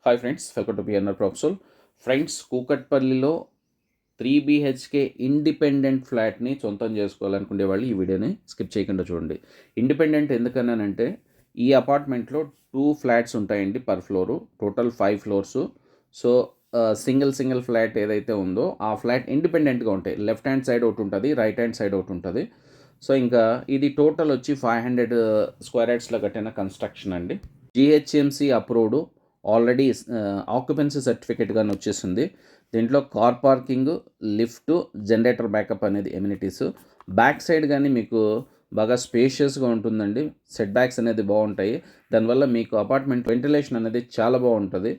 Hi friends, welcome to PNR professor. Friends, కూకట్పల్లిలో 3 BHK independent ఫ్లాట్ని సొంతం చేసుకోవాలనుకునే వాళ్ళు ఈ వీడియోని స్కిప్ చేయకుండా చూడండి. ఇండిపెండెంట్ ఎందుకన్నానంటే ఈ అపార్ట్మెంట్లో 2 ఫ్లాట్స్ ఉంటాయండి per floor, total 5 floors. So single flat ఏదైతే ఉందో ఆ ఫ్లాట్ ఇండిపెండెంట్గా ఉంటాయి. లెఫ్ట్ హ్యాండ్ సైడ్ ఒకటి ఉంటుంది, రైట్ హ్యాండ్ సైడ్ ఒకటి ఉంటుంది. సో ఇంకా ఇది టోటల్ వచ్చి 500 స్క్వేర్ యార్డ్స్లో కట్టిన కన్స్ట్రక్షన్ అండి. GHMC approved, already occupancy certificate కానీ వచ్చేసింది. దీంట్లో car parking, lift, generator backup అనేది ఎమ్యూనిటీస్. బ్యాక్ సైడ్ కానీ మీకు బాగా స్పేషియస్గా ఉంటుందండి. సెట్ బ్యాక్స్ అనేది బాగుంటాయి. దానివల్ల మీకు అపార్ట్మెంట్ వెంటిలేషన్ అనేది చాలా బాగుంటుంది.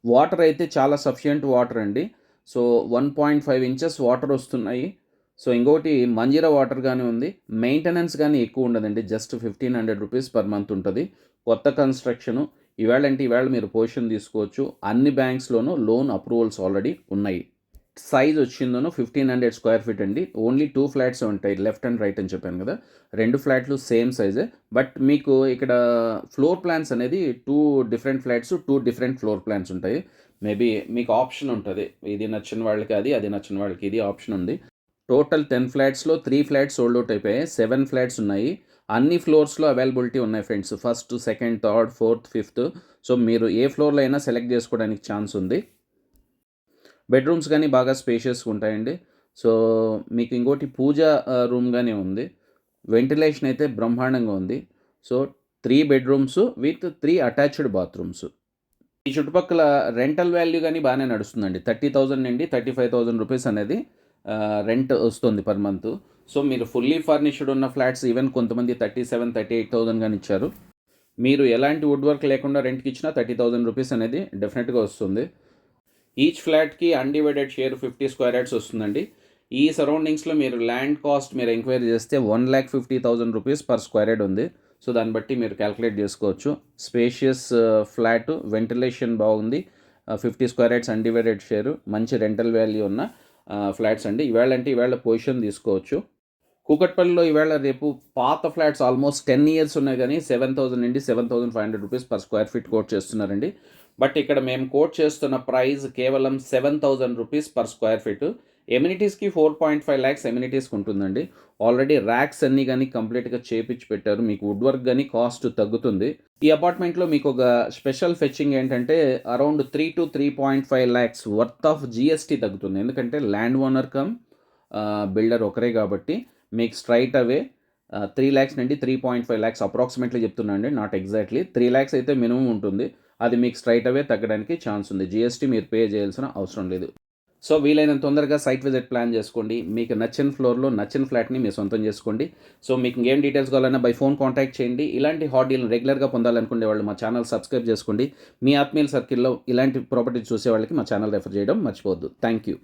వాటర్ అయితే చాలా సఫిషియంట్ వాటర్ అండి. సో 1.5 ఇంచెస్ వాటర్ వస్తున్నాయి. సో ఇంకోటి మంజీరా వాటర్ కానీ ఉంది. మెయింటెనెన్స్ కానీ ఎక్కువ ఉండదండి. జస్ట్ 1500 రూపీస్ పర్ మంత్ ఉంటుంది. కొత్త కన్స్ట్రక్షను. ఈవేళ మీరు పొజిషన్ తీసుకోవచ్చు. అన్ని బ్యాంక్స్లోనూ లోన్ అప్రూవల్స్ ఆల్రెడీ ఉన్నాయి. సైజ్ వచ్చిందను 1500 స్క్వేర్ ఫీట్ అండి. ఓన్లీ 2 ఫ్లాట్స్ ఉంటాయి, లెఫ్ట్ అండ్ రైట్ అని చెప్పాను కదా. 2 ఫ్లాట్లు సేమ్ సైజే. బట్ మీకు ఇక్కడ ఫ్లోర్ ప్లాన్స్ అనేది 2 different flats, 2 different floor plans ఉంటాయి. మేబీ మీకు ఆప్షన్ ఉంటుంది, ఇది నచ్చిన వాళ్ళకి అది నచ్చిన వాళ్ళకి ఇది ఆప్షన్ ఉంది. టోటల్ 10 ఫ్లాట్స్లో 3 ఫ్లాట్స్ సోల్డ్ అవుట్ అయిపోయాయి. 7 ఫ్లాట్స్ ఉన్నాయి. అన్ని ఫ్లోర్స్లో అవైలబిలిటీ ఉన్నాయి friends. First, second, third, fourth, fifth. So మీరు ఏ ఫ్లోర్లో అయినా సెలెక్ట్ చేసుకోవడానికి ఛాన్స్ ఉంది. బెడ్రూమ్స్ కానీ బాగా స్పేషియస్గా ఉంటాయండి. సో మీకు ఇంకోటి పూజా రూమ్ కానీ ఉంది. వెంటిలేషన్ అయితే బ్రహ్మాండంగా ఉంది. So 3 bedrooms with 3 attached bathrooms. ఈ చుట్టుపక్కల రెంటల్ వాల్యూ కానీ బాగానే నడుస్తుందండి. 30,000 నుండి 35,000 రూపీస్ అనేది రెంట్ వస్తుంది పర్ మంత్. సో మీరు ఫుల్లీ ఫర్నిష్డ్ ఉన్న ఫ్లాట్స్ ఈవెన్ కొంతమంది 37,000, 38,000 కానీ ఇచ్చారు. మీరు ఎలాంటి వుడ్ వర్క్ లేకుండా రెంట్కి ఇచ్చినా 30,000 రూపీస్ అనేది డెఫినెట్గా వస్తుంది. ఈచ్ ఫ్లాట్కి అన్డివైడెడ్ షేర్ 50 స్క్వేర్ యార్డ్స్ వస్తుందండి. ఈ సరౌండింగ్స్లో మీరు ల్యాండ్ కాస్ట్ మీరు ఎంక్వైరీ చేస్తే 1,50,000 రూపీస్ పర్ స్క్వేర్ యార్డ్ ఉంది. సో దాన్ని బట్టి మీరు క్యాల్కులేట్ చేసుకోవచ్చు. స్పేషియస్ ఫ్లాట్, వెంటిలేషన్ బాగుంది, 50 స్క్వేర్ యార్డ్స్ అన్డివైడెడ్ షేరు, మంచి రెంటల్ వాల్యూ ఉన్న ఫ్లాట్స్ అండి. ఈవేళ పొజిషన్ తీసుకోవచ్చు. కూకట్పల్లిలో రేపు పాత ఫ్లాట్స్ ఆల్మోస్ట్ 10 ఇయర్స్ ఉన్నాయి, కానీ 7,000 నుండి 7,500 rupees per square feet quote చేస్తున్నారండి. బట్ ఇక్కడ మేము కోట్ చేస్తున్న ప్రైస్ కేవలం 7,000 రూపీస్ పర్ స్క్వేర్ ఫీట్. ఎమ్యూనిటీస్కి 4.5 lakhs ఎమ్యూనిటీస్కి ఉంటుందండి. ఆల్రెడీ ర్యాక్స్ అన్నీ కానీ కంప్లీట్గా చేపించి పెట్టారు. మీకు వుడ్ వర్క్ కానీ కాస్ట్ తగ్గుతుంది. ఈ అపార్ట్మెంట్లో మీకు ఒక స్పెషల్ ఫెచ్చింగ్ ఏంటంటే around 3 to 3.5 lakhs worth of GST తగ్గుతుంది. ఎందుకంటే ల్యాండ్ ఓనర్ కమ్ బిల్డర్ ఒకరే కాబట్టి మీకు స్ట్రైట్ అవే 3 lakhs నుండి 3.5 lakhs అప్రాక్సిమేట్లీ చెప్తున్నా అండి, నాట్ ఎగ్జాక్ట్లీ 3 lakhs అయితే మినిమం ఉంటుంది. అది మీకు స్ట్రైట్ అవే తగ్గడానికి ఛాన్స్ ఉంది. GST మీరు పే చేయాల్సిన అవసరం లేదు. సో వీలైనంత తొందరగా సైట్ విజిట్ ప్లాన్ చేసుకోండి. మీకు నచ్చిన ఫ్లోర్లో నచ్చిన ఫ్లాట్ని మీరు సొంతం చేసుకోండి. సో మీకు ఇంకేం డీటెయిల్స్ కావాలన్నా బై ఫోన్ కాంటాక్ట్ చేయండి. ఇలాంటి హాట్ డీల్ని రెగ్యులర్గా పొందాలనుకునే వాళ్ళు మా ఛానల్ సబ్స్క్రైబ్ చేసుకోండి. మీ ఆత్మీయుల సర్కిల్లో ఇలాంటి ప్రాపర్టీ చూసే వాళ్ళకి మా ఛానల్ రెఫర్ చేయడం మర్చిపోవద్దు. Thank you.